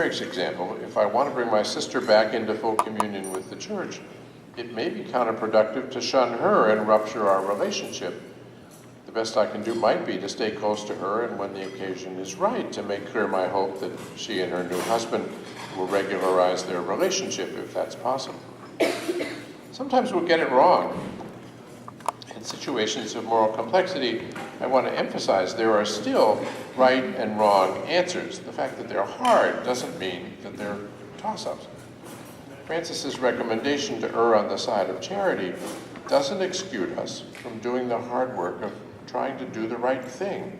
Eric's example, if I want to bring my sister back into full communion with the church, it may be counterproductive to shun her and rupture our relationship. The best I can do might be to stay close to her, and when the occasion is right, to make clear my hope that she and her new husband will regularize their relationship if that's possible. Sometimes we'll get it wrong. In situations of moral complexity, I want to emphasize there are still right and wrong answers. The fact that they're hard doesn't mean that they're toss-ups. Francis's recommendation to err on the side of charity doesn't excuse us from doing the hard work of trying to do the right thing.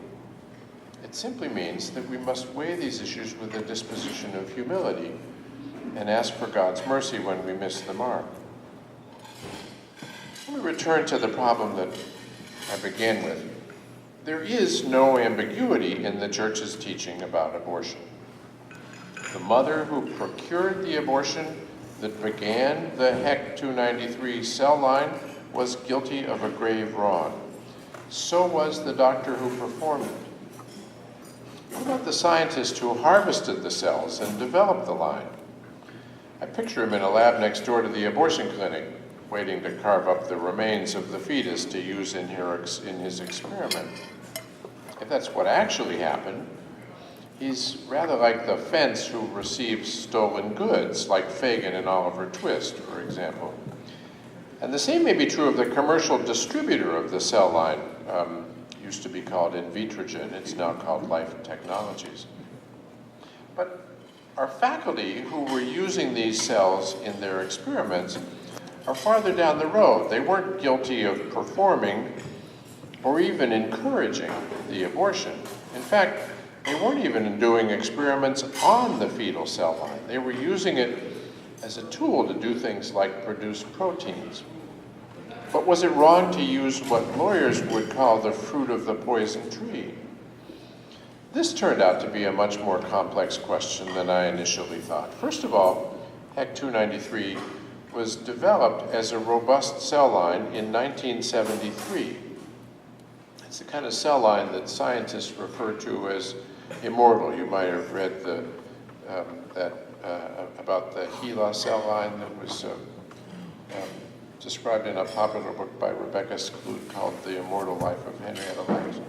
It simply means that we must weigh these issues with a disposition of humility and ask for God's mercy when we miss the mark. Let me return to the problem that I began with. There is no ambiguity in the Church's teaching about abortion. The mother who procured the abortion that began the HEC 293 cell line was guilty of a grave wrong. So was the doctor who performed it. What about the scientist who harvested the cells and developed the line? I picture him in a lab next door to the abortion clinic, waiting to carve up the remains of the fetus to use in his experiment. If that's what actually happened, he's rather like the fence who receives stolen goods, like Fagin and Oliver Twist, for example. And the same may be true of the commercial distributor of the cell line, used to be called Invitrogen. It's now called Life Technologies. But our faculty who were using these cells in their experiments are farther down the road. They weren't guilty of performing or even encouraging the abortion. In fact, they weren't even doing experiments on the fetal cell line. They were using it as a tool to do things like produce proteins. But was it wrong to use what lawyers would call the fruit of the poison tree? This turned out to be a much more complex question than I initially thought. First of all, HEC 293 was developed as a robust cell line in 1973. It's the kind of cell line that scientists refer to as immortal. You might have read about the HeLa cell line that was described in a popular book by Rebecca Skloot called The Immortal Life of Henrietta Lacks.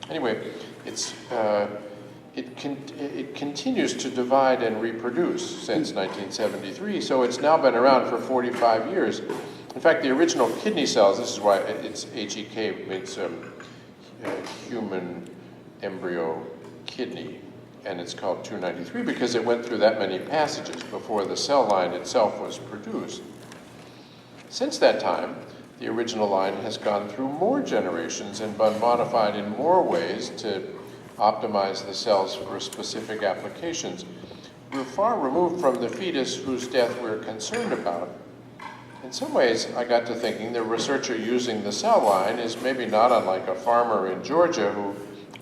Anyway, it continues to divide and reproduce since 1973, so it's now been around for 45 years. In fact, the original kidney cells, this is why it's HEK, means human embryo kidney, and it's called 293 because it went through that many passages before the cell line itself was produced. Since that time, the original line has gone through more generations and been modified in more ways to optimize the cells for specific applications. We're far removed from the fetus whose death we're concerned about. In some ways, I got to thinking the researcher using the cell line is maybe not unlike a farmer in Georgia who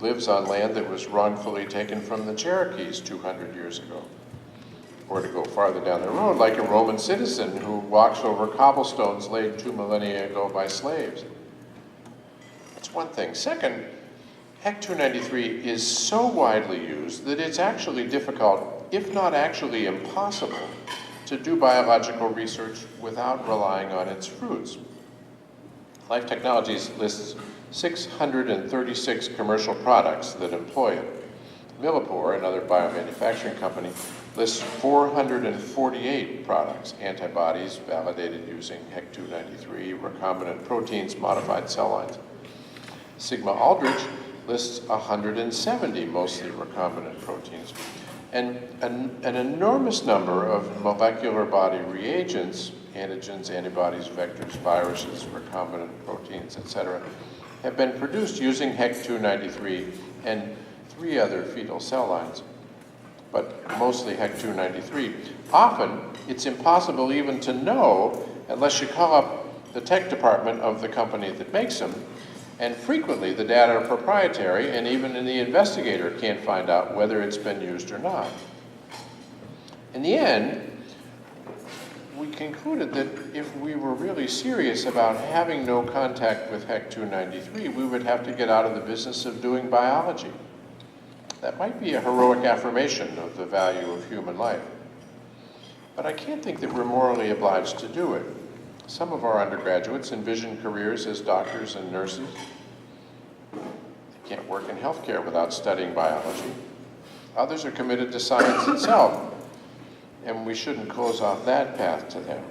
lives on land that was wrongfully taken from the Cherokees 200 years ago. Or to go farther down the road, like a Roman citizen who walks over cobblestones laid 2 millennia ago by slaves. That's one thing. Second, HEC 293 is so widely used that it's actually difficult, if not actually impossible, to do biological research without relying on its fruits. Life Technologies lists 636 commercial products that employ it. Millipore, another biomanufacturing company, lists 448 products, antibodies validated using HEC 293, recombinant proteins, modified cell lines. Sigma Aldrich lists 170 mostly recombinant proteins, and an enormous number of molecular body reagents, antigens, antibodies, vectors, viruses, recombinant proteins, etc., have been produced using HEC 293 and 3 other fetal cell lines, but mostly HEC 293. Often, it's impossible even to know unless you call up the tech department of the company that makes them, and frequently the data are proprietary, and even the investigator can't find out whether it's been used or not. In the end, we concluded that if we were really serious about having no contact with HEC 293, we would have to get out of the business of doing biology. That might be a heroic affirmation of the value of human life. But I can't think that we're morally obliged to do it. Some of our undergraduates envision careers as doctors and nurses. They can't work in healthcare without studying biology. Others are committed to science itself, and we shouldn't close off that path to them.